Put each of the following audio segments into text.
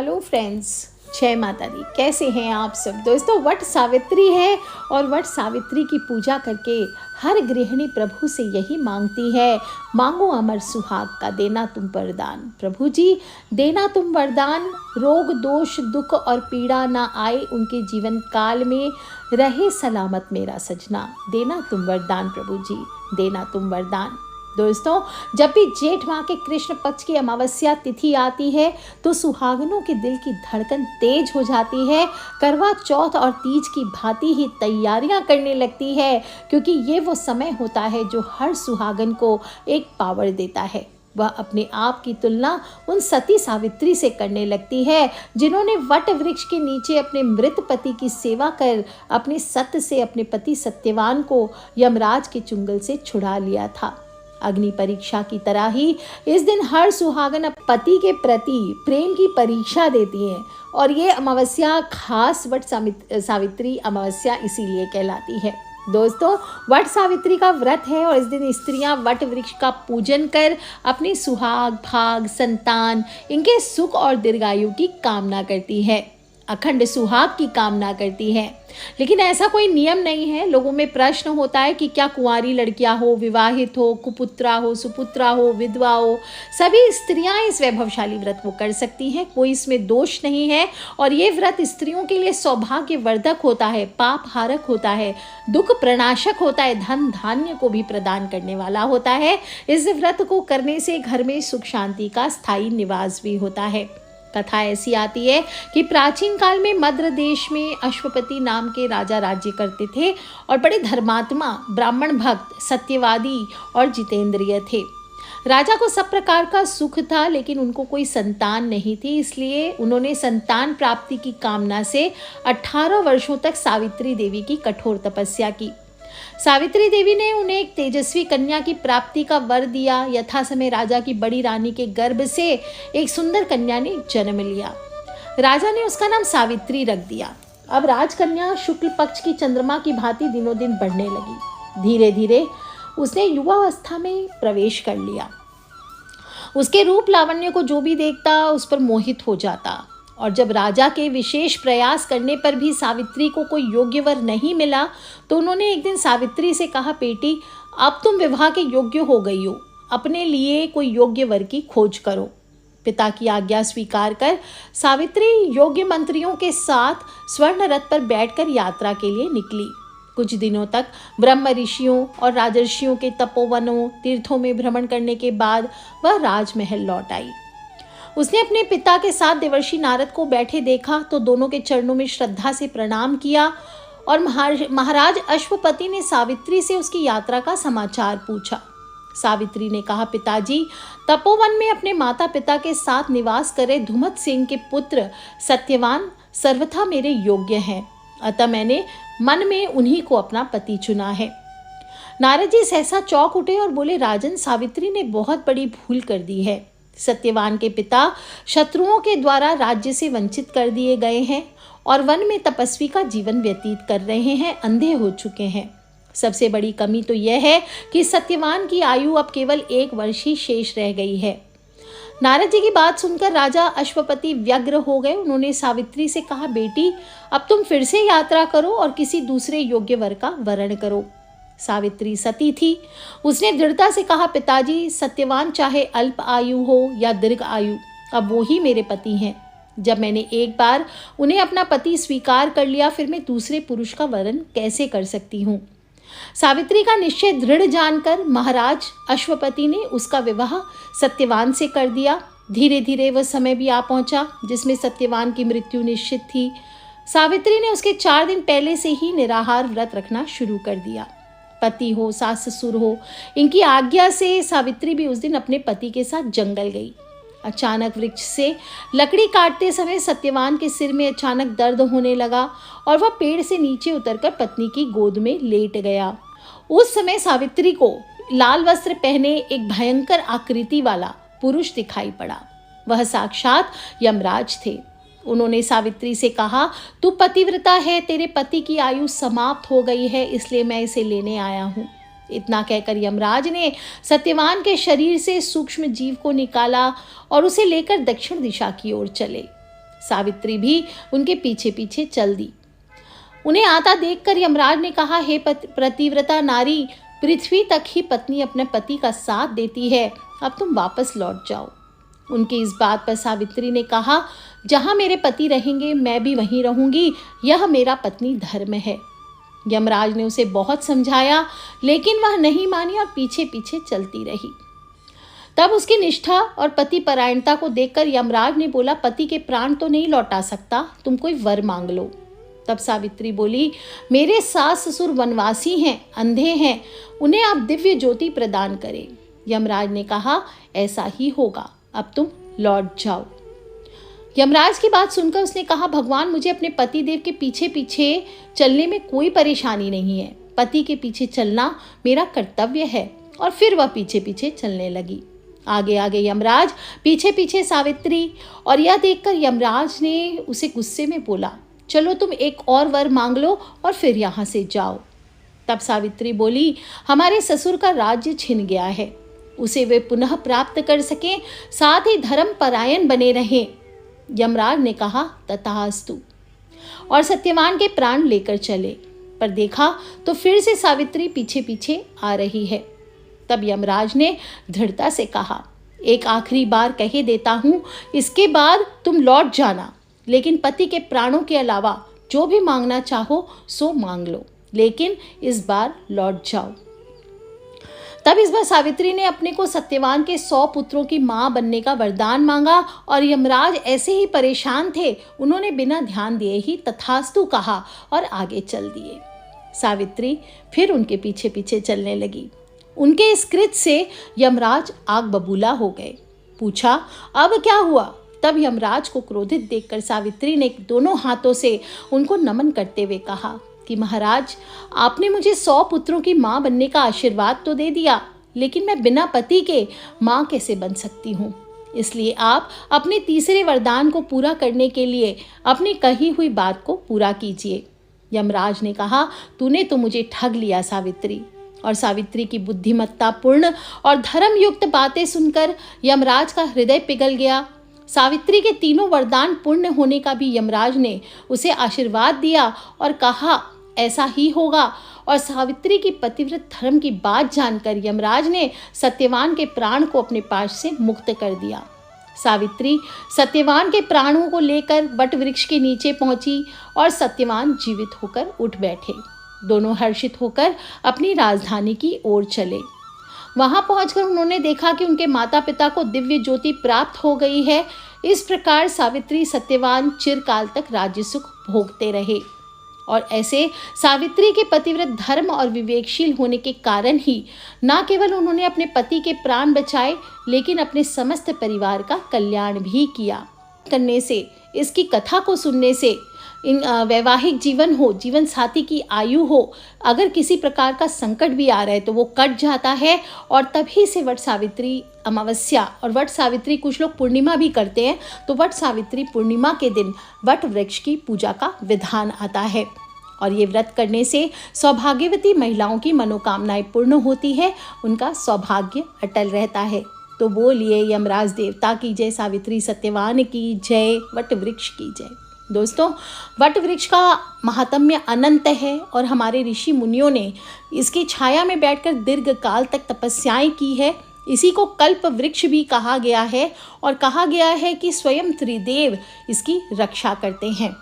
Hello friends, जय माता दी। कैसे हैं आप सब दोस्तों। वट सावित्री है और वट सावित्री की पूजा करके हर गृहिणी प्रभु से यही मांगती है, मांगो अमर सुहाग का, देना तुम वरदान। प्रभु जी देना तुम वरदान, रोग दोष दुख और पीड़ा ना आए उनके जीवन काल में, रहे सलामत मेरा सजना, देना तुम वरदान प्रभु जी, देना तुम वरदान। दोस्तों, जब भी जेठ माह के कृष्ण पक्ष की अमावस्या तिथि आती है तो सुहागनों के दिल की धड़कन तेज हो जाती है। करवा चौथ और तीज की भांति ही तैयारियां करने लगती है, क्योंकि ये वो समय होता है जो हर सुहागन को एक पावर देता है। वह अपने आप की तुलना उन सती सावित्री से करने लगती है जिन्होंने वट वृक्ष के नीचे अपने मृत पति की सेवा कर अपने सत्य से अपने पति सत्यवान को यमराज के चुंगल से छुड़ा लिया था। अग्नि परीक्षा की तरह ही इस दिन हर सुहागन पति के प्रति प्रेम की परीक्षा देती है, और ये अमावस्या खास वट सावित्री अमावस्या इसीलिए कहलाती है। दोस्तों, वट सावित्री का व्रत है और इस दिन स्त्रियां वट वृक्ष का पूजन कर अपने सुहाग भाग संतान इनके सुख और दीर्घायु की कामना करती है, अखंड सुहाग की कामना करती है। लेकिन ऐसा कोई नियम नहीं है। लोगों में प्रश्न होता है कि क्या कुंवारी लड़कियां हो, विवाहित हो, कुपुत्रा हो, सुपुत्रा हो, विधवा हो, सभी स्त्रियां इस वैभवशाली व्रत को कर सकती हैं। कोई इसमें दोष नहीं है और ये व्रत स्त्रियों के लिए सौभाग्यवर्धक होता है, पाप हारक होता है, दुख प्रणाशक होता है, धन धान्य को भी प्रदान करने वाला होता है। इस व्रत को करने से घर में सुख शांति का स्थायी निवास भी होता है। कथा ऐसी आती है कि प्राचीन काल में मद्र देश में अश्वपति नाम के राजा राज्य करते थे और बड़े धर्मात्मा, ब्राह्मण भक्त, सत्यवादी और जितेंद्रिय थे। राजा को सब प्रकार का सुख था, लेकिन उनको कोई संतान नहीं थी, इसलिए उन्होंने संतान प्राप्ति की कामना से 18 वर्षों तक सावित्री देवी की कठोर तपस्या की। सावित्री देवी ने उन्हें एक तेजस्वी कन्या की प्राप्ति का वर दिया। यथा समय राजा की बड़ी रानी के गर्भ से एक सुंदर कन्या ने जन्म लिया। राजा ने उसका नाम सावित्री रख दिया। अब राजकन्या शुक्ल पक्ष की चंद्रमा की भांति दिनों दिन बढ़ने लगी। धीरे धीरे उसने युवावस्था में प्रवेश कर लिया। उसके रूप लावण्य को जो भी देखता उस पर मोहित हो जाता, और जब राजा के विशेष प्रयास करने पर भी सावित्री को कोई योग्य वर नहीं मिला तो उन्होंने एक दिन सावित्री से कहा, बेटी अब तुम विवाह के योग्य हो गई हो, अपने लिए कोई योग्य वर की खोज करो। पिता की आज्ञा स्वीकार कर सावित्री योग्य मंत्रियों के साथ स्वर्ण रथ पर बैठकर यात्रा के लिए निकली। कुछ दिनों तक ब्रह्म ऋषियों और राजर्षियों के तपोवनों तीर्थों में भ्रमण करने के बाद वह राजमहल लौट आई। उसने अपने पिता के साथ देवर्षि नारद को बैठे देखा तो दोनों के चरणों में श्रद्धा से प्रणाम किया, और महाराज अश्वपति ने सावित्री से उसकी यात्रा का समाचार पूछा। सावित्री ने कहा, पिताजी तपोवन में अपने माता पिता के साथ निवास करे धुमत सिंह के पुत्र सत्यवान सर्वथा मेरे योग्य हैं, अतः मैंने मन में उन्हीं को अपना पति चुना है। नारद जी सहसा चौंक उठे और बोले, राजन सावित्री ने बहुत बड़ी भूल कर दी है। सत्यवान के पिता शत्रुओं के द्वारा राज्य से वंचित कर दिए गए हैं और वन में तपस्वी का जीवन व्यतीत कर रहे हैं, अंधे हो चुके हैं। सबसे बड़ी कमी तो यह है कि सत्यवान की आयु अब केवल 1 वर्ष ही शेष रह गई है। नारद जी की बात सुनकर राजा अश्वपति व्यग्र हो गए। उन्होंने सावित्री से कहा, बेटी अब तुम फिर से यात्रा करो और किसी दूसरे योग्य वर का वरण करो। सावित्री सती थी। उसने दृढ़ता से कहा, पिताजी सत्यवान चाहे अल्प आयु हो या दीर्घ आयु, अब वो ही मेरे पति हैं। जब मैंने एक बार उन्हें अपना पति स्वीकार कर लिया, फिर मैं दूसरे पुरुष का वरण कैसे कर सकती हूँ। सावित्री का निश्चय दृढ़ जानकर महाराज अश्वपति ने उसका विवाह सत्यवान से कर दिया। धीरे धीरे वह समय भी आ पहुंचा जिसमें सत्यवान की मृत्यु निश्चित थी। सावित्री ने उसके 4 दिन पहले से ही निराहार व्रत रखना शुरू कर दिया। पति हो सास ससुर हो, इनकी आज्ञा से सावित्री भी उस दिन अपने पति के साथ जंगल गई। अचानक वृक्ष से लकड़ी काटते समय सत्यवान के सिर में अचानक दर्द होने लगा और वह पेड़ से नीचे उतरकर पत्नी की गोद में लेट गया। उस समय सावित्री को लाल वस्त्र पहने एक भयंकर आकृति वाला पुरुष दिखाई पड़ा। वह साक्षात यमराज थे। उन्होंने सावित्री से कहा, तू पतिव्रता है, तेरे पति की आयु समाप्त हो गई है, इसलिए मैं इसे लेने आया हूँ। इतना कहकर यमराज ने सत्यवान के शरीर से सूक्ष्म जीव को निकाला और उसे लेकर दक्षिण दिशा की ओर चले। सावित्री भी उनके पीछे पीछे चल दी। उन्हें आता देखकर यमराज ने कहा, हे प्रतिव्रता नारी, पृथ्वी तक ही पत्नी अपने पति का साथ देती है, अब तुम वापस लौट जाओ। उनकी इस बात पर सावित्री ने कहा, जहाँ मेरे पति रहेंगे मैं भी वहीं रहूंगी, यह मेरा पत्नी धर्म है। यमराज ने उसे बहुत समझाया, लेकिन वह नहीं मानी और पीछे पीछे चलती रही। तब उसकी निष्ठा और पति परायणता को देखकर यमराज ने बोला, पति के प्राण तो नहीं लौटा सकता, तुम कोई वर मांग लो। तब सावित्री बोली, मेरे सास ससुर वनवासी हैं, अंधे हैं, उन्हें आप दिव्य ज्योति प्रदान करें। यमराज ने कहा, ऐसा ही होगा, अब तुम लौट जाओ। यमराज की बात सुनकर उसने कहा, भगवान, मुझे अपने पति देव के पीछे पीछे चलने में कोई परेशानी नहीं है, पति के पीछे चलना मेरा कर्तव्य है। और फिर वह पीछे पीछे चलने लगी। आगे आगे यमराज, पीछे पीछे सावित्री। और यह देखकर यमराज ने उसे गुस्से में बोला, चलो तुम एक और वर मांग लो और फिर यहाँ से जाओ। तब सावित्री बोली, हमारे ससुर का राज्य छिन गया है, उसे वे पुनः प्राप्त कर सकें, साथ ही धर्म परायण बने रहें। यमराज ने कहा, तथास्तु, और सत्यवान के प्राण लेकर चले। पर देखा तो फिर से सावित्री पीछे पीछे आ रही है। तब यमराज ने दृढ़ता से कहा, एक आखिरी बार कहे देता हूँ, इसके बाद तुम लौट जाना, लेकिन पति के प्राणों के अलावा जो भी मांगना चाहो सो मांग लो, लेकिन इस बार लौट जाओ। तब इस बार सावित्री ने अपने को सत्यवान के 100 पुत्रों की मां बनने का वरदान मांगा। और यमराज ऐसे ही परेशान थे, उन्होंने बिना ध्यान दिए ही तथास्तु कहा और आगे चल दिए। सावित्री फिर उनके पीछे पीछे चलने लगी। उनके इस कृत्य से यमराज आग बबूला हो गए। पूछा, अब क्या हुआ? तब यमराज को क्रोधित देखकर सावित्री ने दोनों हाथों से उनको नमन करते हुए कहा कि महाराज, आपने मुझे 100 पुत्रों की मां बनने का आशीर्वाद तो दे दिया, लेकिन मैं बिना पति के मां कैसे बन सकती हूँ? इसलिए आप अपने तीसरे वरदान को पूरा करने के लिए अपनी कही हुई बात को पूरा कीजिए। यमराज ने कहा, तूने तो मुझे ठग लिया सावित्री। और सावित्री की बुद्धिमत्तापूर्ण और धर्मयुक्त बातें सुनकर यमराज का हृदय पिघल गया। सावित्री के तीनों वरदान पूर्ण होने का भी यमराज ने उसे आशीर्वाद दिया और कहा, ऐसा ही होगा। और सावित्री की पतिव्रत धर्म की बात जानकर यमराज ने सत्यवान के प्राण को अपने पास से मुक्त कर दिया। सावित्री सत्यवान के प्राणों को लेकर वट वृक्ष के नीचे पहुंची और सत्यवान जीवित होकर उठ बैठे। दोनों हर्षित होकर अपनी राजधानी की ओर चले। वहां पहुंचकर उन्होंने देखा कि उनके माता पिता को दिव्य ज्योति प्राप्त हो गई है। इस प्रकार सावित्री सत्यवान चिरकाल तक राज्य सुख भोगते रहे। और ऐसे सावित्री के पतिव्रत धर्म और विवेकशील होने के कारण ही न केवल उन्होंने अपने पति के प्राण बचाए, लेकिन अपने समस्त परिवार का कल्याण भी किया। करने से, इसकी कथा को सुनने से, इन वैवाहिक जीवन हो, जीवन साथी की आयु हो, अगर किसी प्रकार का संकट भी आ रहा है तो वो कट जाता है। और तभी से वट सावित्री अमावस्या, और वट सावित्री कुछ लोग पूर्णिमा भी करते हैं, तो वट सावित्री पूर्णिमा के दिन वट वृक्ष की पूजा का विधान आता है। और ये व्रत करने से सौभाग्यवती महिलाओं की मनोकामनाएं पूर्ण होती है, उनका सौभाग्य अटल रहता है। तो बोलिए यमराज देवता की जय, सावित्री सत्यवान की जय, वट वृक्ष की जय। दोस्तों, वट वृक्ष का महात्म्य अनंत है और हमारे ऋषि मुनियों ने इसकी छाया में बैठकर दीर्घ काल तक तपस्याएं की है। इसी को कल्प वृक्ष भी कहा गया है और कहा गया है कि स्वयं त्रिदेव इसकी रक्षा करते हैं।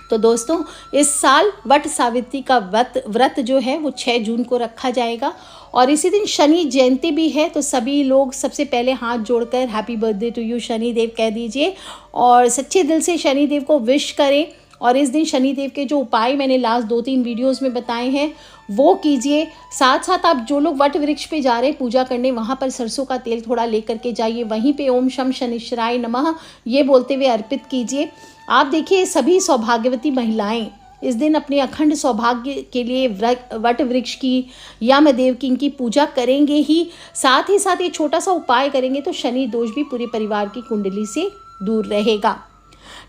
तो दोस्तों, इस साल वट सावित्री का व्रत जो है वो 6 जून को रखा जाएगा और इसी दिन शनि जयंती भी है। तो सभी लोग सबसे पहले हाथ जोड़कर happy birthday to you Shanidev कह दीजिए और सच्चे दिल से शनिदेव को विश करें। और इस दिन शनिदेव के जो उपाय मैंने लास्ट 2-3 वीडियोस में बताए हैं वो कीजिए। साथ साथ आप जो लोग वट वृक्ष पे जा रहे हैं पूजा करने, वहाँ पर सरसों का तेल थोड़ा लेकर के जाइए, वहीं पे ओम शम शनिश्चराय नमः ये बोलते हुए अर्पित कीजिए। आप देखिए, सभी सौभाग्यवती महिलाएं इस दिन अपने अखंड सौभाग्य के लिए वट वृक्ष की, यमदेव की इनकी पूजा करेंगे ही साथ ये छोटा सा उपाय करेंगे तो शनि दोष भी पूरे परिवार की कुंडली से दूर रहेगा।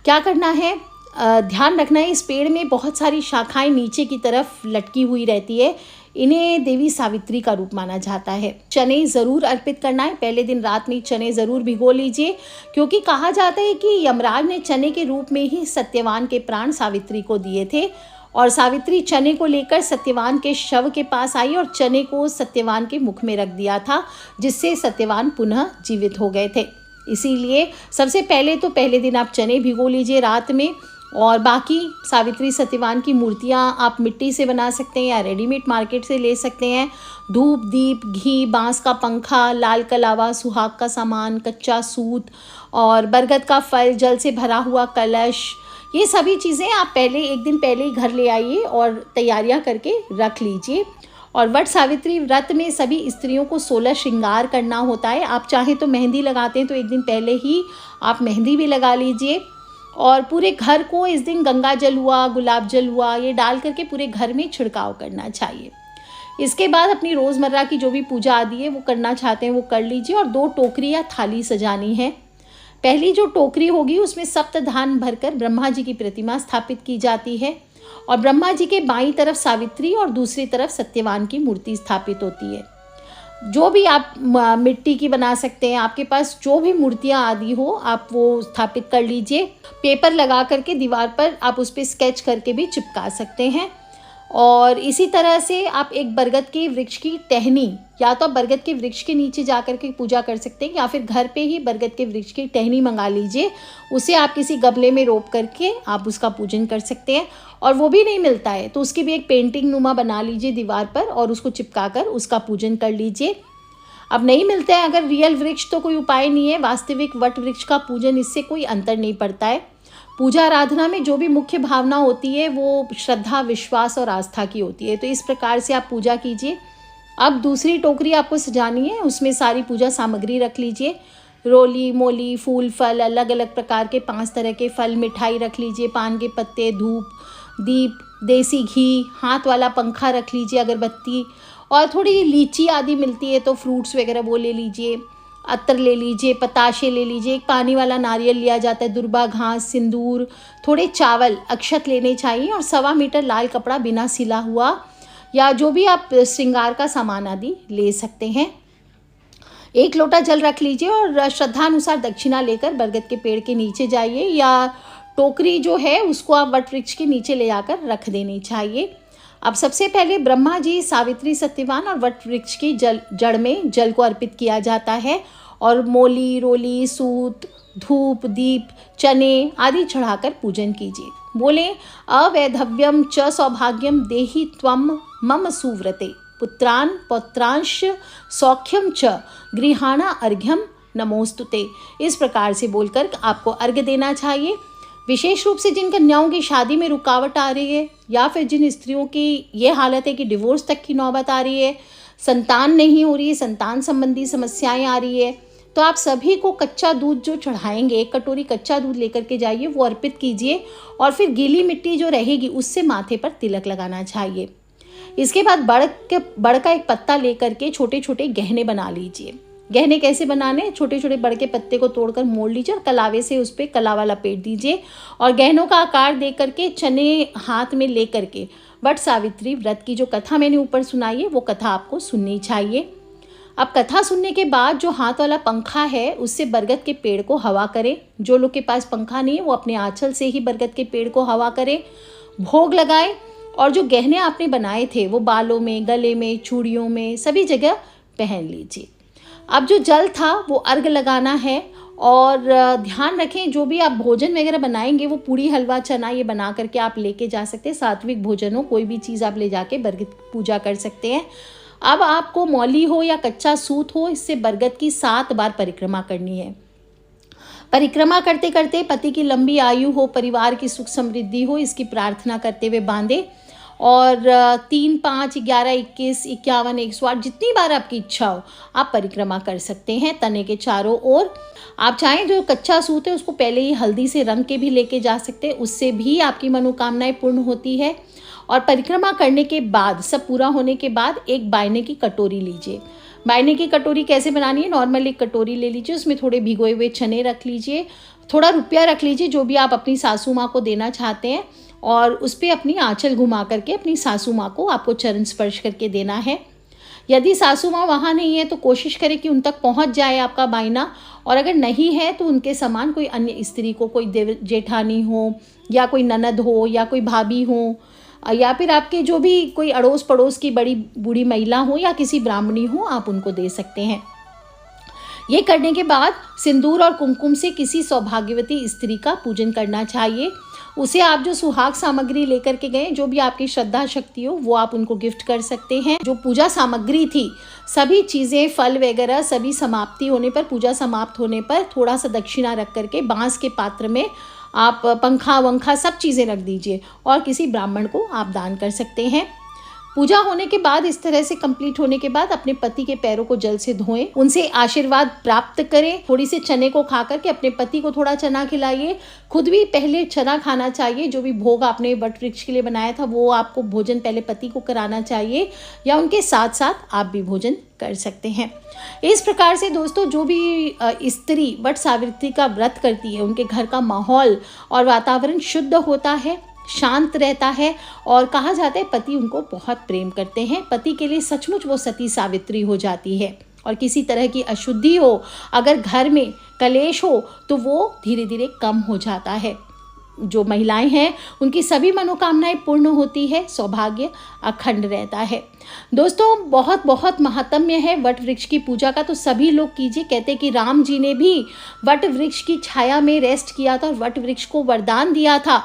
क्या करना है, ध्यान रखना है, इस पेड़ में बहुत सारी शाखाएं नीचे की तरफ लटकी हुई रहती है। इन्हें देवी सावित्री का रूप माना जाता है। चने ज़रूर अर्पित करना है, पहले दिन रात में चने ज़रूर भिगो लीजिए, क्योंकि कहा जाता है कि यमराज ने चने के रूप में ही सत्यवान के प्राण सावित्री को दिए थे और सावित्री चने को लेकर सत्यवान के शव के पास आई और चने को सत्यवान के मुख में रख दिया था, जिससे सत्यवान पुनः जीवित हो गए थे। इसीलिए सबसे पहले तो पहले दिन आप चने भिगो लीजिए रात में, और बाकी सावित्री सत्यवान की मूर्तियाँ आप मिट्टी से बना सकते हैं या रेडीमेड मार्केट से ले सकते हैं। धूप, दीप, घी, बांस का पंखा, लाल कलावा, सुहाग का सामान, कच्चा सूत और बरगद का फल, जल से भरा हुआ कलश, ये सभी चीज़ें आप पहले एक दिन पहले ही घर ले आइए और तैयारियां करके रख लीजिए। और वट सावित्री व्रत में सभी स्त्रियों को 16 श्रृंगार करना होता है। आप चाहें तो मेहंदी लगाते हैं तो एक दिन पहले ही आप मेहंदी भी लगा लीजिए, और पूरे घर को इस दिन गंगा जल हुआ, गुलाब जल हुआ, ये डाल करके पूरे घर में छिड़काव करना चाहिए। इसके बाद अपनी रोज़मर्रा की जो भी पूजा आदि है वो करना चाहते हैं वो कर लीजिए। और 2 टोकरी या थाली सजानी है। पहली जो टोकरी होगी उसमें सप्त धान भरकर ब्रह्मा जी की प्रतिमा स्थापित की जाती है, और ब्रह्मा जी के बाईं तरफ सावित्री और दूसरी तरफ सत्यवान की मूर्ति स्थापित होती है। जो भी आप मिट्टी की बना सकते हैं, आपके पास जो भी मूर्तियाँ आदि हो आप वो स्थापित कर लीजिए। पेपर लगा करके दीवार पर आप उस पर स्केच करके भी चिपका सकते हैं। और इसी तरह से आप एक बरगद के वृक्ष की टहनी, या तो आप बरगद के वृक्ष के नीचे जा कर के पूजा कर सकते हैं, या फिर घर पे ही बरगद के वृक्ष की टहनी मंगा लीजिए, उसे आप किसी गमले में रोप करके आप उसका पूजन कर सकते हैं। और वो भी नहीं मिलता है तो उसकी भी एक पेंटिंग नुमा बना लीजिए दीवार पर और उसको चिपका कर उसका पूजन कर लीजिए। अब नहीं मिलते हैं अगर रियल वृक्ष तो कोई उपाय नहीं है, वास्तविक वट वृक्ष का पूजन, इससे कोई अंतर नहीं पड़ता है। पूजा आराधना में जो भी मुख्य भावना होती है वो श्रद्धा, विश्वास और आस्था की होती है, तो इस प्रकार से आप पूजा कीजिए। अब दूसरी टोकरी आपको सजानी है, उसमें सारी पूजा सामग्री रख लीजिए। रोली, मोली, फूल, फल, अलग अलग प्रकार के 5 तरह के फल, मिठाई रख लीजिए, पान के पत्ते, धूप, दीप, देसी घी, हाथ वाला पंखा रख लीजिए, अगरबत्ती, और थोड़ी लीची आदि मिलती है तो फ्रूट्स वगैरह वो ले लीजिए, अत्तर ले लीजिए, पताशे ले लीजिए, एक पानी वाला नारियल लिया जाता है, दुर्बा घास, सिंदूर, थोड़े चावल, अक्षत लेने चाहिए, और 1.25 मीटर लाल कपड़ा बिना सिला हुआ, या जो भी आप श्रृंगार का सामान आदि ले सकते हैं। 1 लोटा जल रख लीजिए और श्रद्धानुसार दक्षिणा लेकर बरगद के पेड़ के नीचे जाइए, या टोकरी जो है उसको आप वट वृक्ष के नीचे ले जाकर रख देनी चाहिए। अब सबसे पहले ब्रह्मा जी, सावित्री, सत्यवान और वट वृक्ष की जड़ में जल को अर्पित किया जाता है, और मोली, रोली, सूत, धूप, दीप, चने आदि चढ़ाकर पूजन कीजिए। बोले अवैधव्यम च सौभाग्यम देहि त्वम मम सुव्रते पुत्रान पौत्रांश सौख्यम च गृहाणा अर्घ्यम नमोस्तुते। इस प्रकार से बोलकर आपको अर्घ्य देना चाहिए। विशेष रूप से जिन कन्याओं की शादी में रुकावट आ रही है, या फिर जिन स्त्रियों की ये हालत है कि डिवोर्स तक की नौबत आ रही है, संतान नहीं हो रही है, संतान संबंधी समस्याएं आ रही है, तो आप सभी को कच्चा दूध जो चढ़ाएंगे, 1 कटोरी कच्चा दूध लेकर के जाइए, वो अर्पित कीजिए, और फिर गीली मिट्टी जो रहेगी उससे माथे पर तिलक लगाना चाहिए। इसके बाद बड़ का एक पत्ता लेकर के छोटे छोटे गहने बना लीजिए। गहने कैसे बनाने, छोटे छोटे बड़ के पत्ते को तोड़कर मोड़ लीजिए और कलावे से उस पर कलावा लपेट दीजिए, और गहनों का आकार दे करके चने हाथ में ले करके वट सावित्री व्रत की जो कथा मैंने ऊपर सुनाई है वो कथा आपको सुननी चाहिए। अब कथा सुनने के बाद जो हाथ वाला पंखा है उससे बरगद के पेड़ को हवा करें। जो लोग के पास पंखा नहीं है वो अपने आंचल से ही बरगद के पेड़ को हवा करें, भोग लगाएं, और जो गहने आपने बनाए थे वो बालों में, गले में, चूड़ियों में, सभी जगह पहन लीजिए। अब जो जल था वो अर्घ लगाना है, और ध्यान रखें जो भी आप भोजन वगैरह बनाएंगे वो पूड़ी, हलवा, चना ये बना करके आप लेके जा सकते हैं। सात्विक भोजन हो, कोई भी चीज़ आप ले जाके बरगद पूजा कर सकते हैं। अब आपको मौली हो या कच्चा सूत हो, इससे बरगद की 7 बार परिक्रमा करनी है। परिक्रमा करते करते पति की लंबी आयु हो, परिवार की सुख समृद्धि हो, इसकी प्रार्थना करते हुए बांधे, और 3, 5, 11, 21, 51, 108 जितनी बार आपकी इच्छा हो आप परिक्रमा कर सकते हैं तने के चारों ओर। आप चाहें जो कच्चा सूत है उसको पहले ही हल्दी से रंग के भी लेके जा सकते हैं, उससे भी आपकी मनोकामनाएं पूर्ण होती है। और परिक्रमा करने के बाद, सब पूरा होने के बाद, एक बायने की कटोरी लीजिए। बायने की कटोरी कैसे बनानी है, नॉर्मल एक कटोरी ले लीजिए, उसमें थोड़े भिगोए हुए चने रख लीजिए, थोड़ा रुपया रख लीजिए जो भी आप अपनी सासू माँ को देना चाहते हैं, और उस पे अपनी आंचल घुमा करके अपनी सासू माँ को आपको चरण स्पर्श करके देना है। यदि सासू माँ वहाँ नहीं है तो कोशिश करें कि उन तक पहुँच जाए आपका बायना, और अगर नहीं है तो उनके समान कोई अन्य स्त्री को, कोई देव जेठानी हो या कोई ननद हो या कोई भाभी हो, या फिर आपके जो भी कोई अड़ोस पड़ोस की बड़ी बूढ़ी महिला हो या किसी ब्राह्मणी हो, आप उनको दे सकते हैं। ये करने के बाद सिंदूर और कुमकुम से किसी सौभाग्यवती स्त्री का पूजन करना चाहिए। उसे आप जो सुहाग सामग्री लेकर के गए, जो भी आपकी श्रद्धा शक्ति हो, वो आप उनको गिफ्ट कर सकते हैं। जो पूजा सामग्री थी, सभी चीज़ें, फल वगैरह सभी समाप्ति होने पर, पूजा समाप्त होने पर थोड़ा सा दक्षिणा रख करके बांस के पात्र में आप पंखा वंखा सब चीज़ें रख दीजिए और किसी ब्राह्मण को आप दान कर सकते हैं। पूजा होने के बाद, इस तरह से कंप्लीट होने के बाद, अपने पति के पैरों को जल से धोएं, उनसे आशीर्वाद प्राप्त करें। थोड़ी सी चने को खा करके अपने पति को थोड़ा चना खिलाइए। खुद भी पहले चना खाना चाहिए। जो भी भोग आपने वट वृक्ष के लिए बनाया था, वो आपको भोजन पहले पति को कराना चाहिए, या उनके साथ साथ आप भी भोजन कर सकते हैं। इस प्रकार से दोस्तों, जो भी स्त्री वट सावित्री का व्रत करती है, उनके घर का माहौल और वातावरण शुद्ध होता है, शांत रहता है, और कहा जाता है पति उनको बहुत प्रेम करते हैं। पति के लिए सचमुच वो सती सावित्री हो जाती है। और किसी तरह की अशुद्धि हो, अगर घर में कलेश हो, तो वो धीरे धीरे कम हो जाता है। जो महिलाएं हैं, उनकी सभी मनोकामनाएं पूर्ण होती है, सौभाग्य अखंड रहता है। दोस्तों, बहुत बहुत महात्म्य है वट वृक्ष की पूजा का, तो सभी लोग कीजिए। कहते हैं कि राम जी ने भी वट वृक्ष की छाया में रेस्ट किया था और वट वृक्ष को वरदान दिया था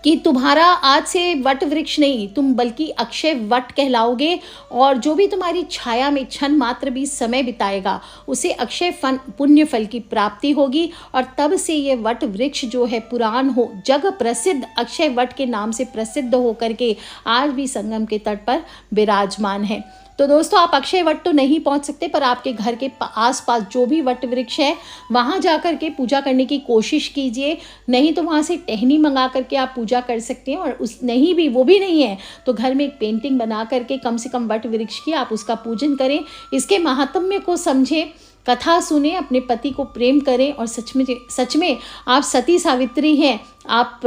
कि तुम्हारा आज से वट वृक्ष नहीं, तुम बल्कि अक्षय वट कहलाओगे, और जो भी तुम्हारी छाया में क्षण मात्र भी समय बिताएगा, उसे अक्षय पुण्य फल की प्राप्ति होगी। और तब से ये वट वृक्ष जो है पुराण हो, जग प्रसिद्ध अक्षय वट के नाम से प्रसिद्ध होकर के आज भी संगम के तट पर विराजमान है। तो दोस्तों, आप अक्षय वट तो नहीं पहुंच सकते, पर आपके घर के आसपास जो भी वट वृक्ष है, वहां जाकर के पूजा करने की कोशिश कीजिए। नहीं तो वहां से टहनी मंगा करके आप पूजा कर सकते हैं, और उस नहीं भी, वो भी नहीं है तो घर में एक पेंटिंग बना करके कम से कम वट वृक्ष की आप उसका पूजन करें। इसके महात्म्य को समझें, कथा सुने, अपने पति को प्रेम करें, और सच में आप सती सावित्री हैं। आप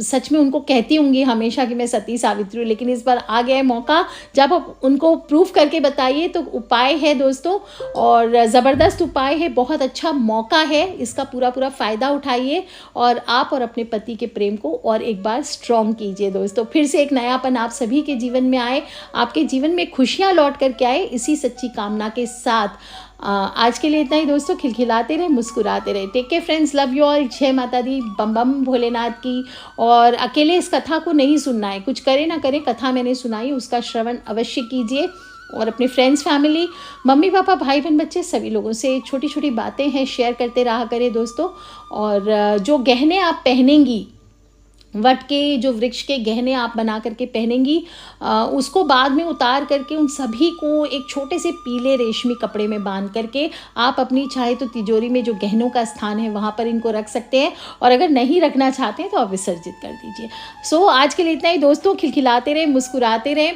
सच में उनको कहती होंगी हमेशा कि मैं सती सावित्री हूँ, लेकिन इस बार आ गया है मौका जब आप उनको प्रूफ करके बताइए। तो उपाय है दोस्तों, और ज़बरदस्त उपाय है, बहुत अच्छा मौका है, इसका पूरा पूरा फ़ायदा उठाइए और आप और अपने पति के प्रेम को और एक बार स्ट्रॉन्ग कीजिए। दोस्तों, फिर से एक नयापन आप सभी के जीवन में आए, आपके जीवन में खुशियाँ लौट करके आए, इसी सच्ची कामना के साथ आज के लिए इतना ही दोस्तों। खिलखिलाते रहे, मुस्कुराते रहे। Take care friends, love you all. जय माता दी, बम बम भोलेनाथ की। और अकेले इस कथा को नहीं सुनना है, कुछ करें ना करें, कथा मैंने सुनाई उसका श्रवण अवश्य कीजिए, और अपने फ्रेंड्स, फैमिली, मम्मी पापा, भाई बहन, बच्चे सभी लोगों से छोटी छोटी बातें हैं शेयर करते रहा करें दोस्तों। और जो गहने आप पहनेंगी, वट के जो वृक्ष के गहने आप बना करके पहनेंगी, उसको बाद में उतार करके उन सभी को एक छोटे से पीले रेशमी कपड़े में बांध करके आप अपनी चाहे तो तिजोरी में जो गहनों का स्थान है वहाँ पर इनको रख सकते हैं, और अगर नहीं रखना चाहते हैं तो आप विसर्जित कर दीजिए। सो आज के लिए इतना ही दोस्तों। खिलखिलाते रहे, मुस्कुराते रहे,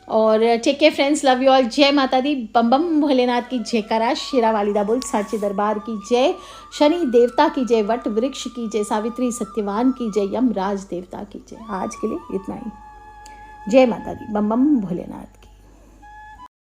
और take care friends, love you all. जय माता दी, बम बम भोलेनाथ की जयकारा, शेरा वालिदा बोल, साचे दरबार की जय, शनि देवता की जय, वट वृक्ष की जय, सावित्री सत्यवान की जय, यमराज देवता की जय। आज के लिए इतना ही। जय माता दी, बम बम भोलेनाथ की।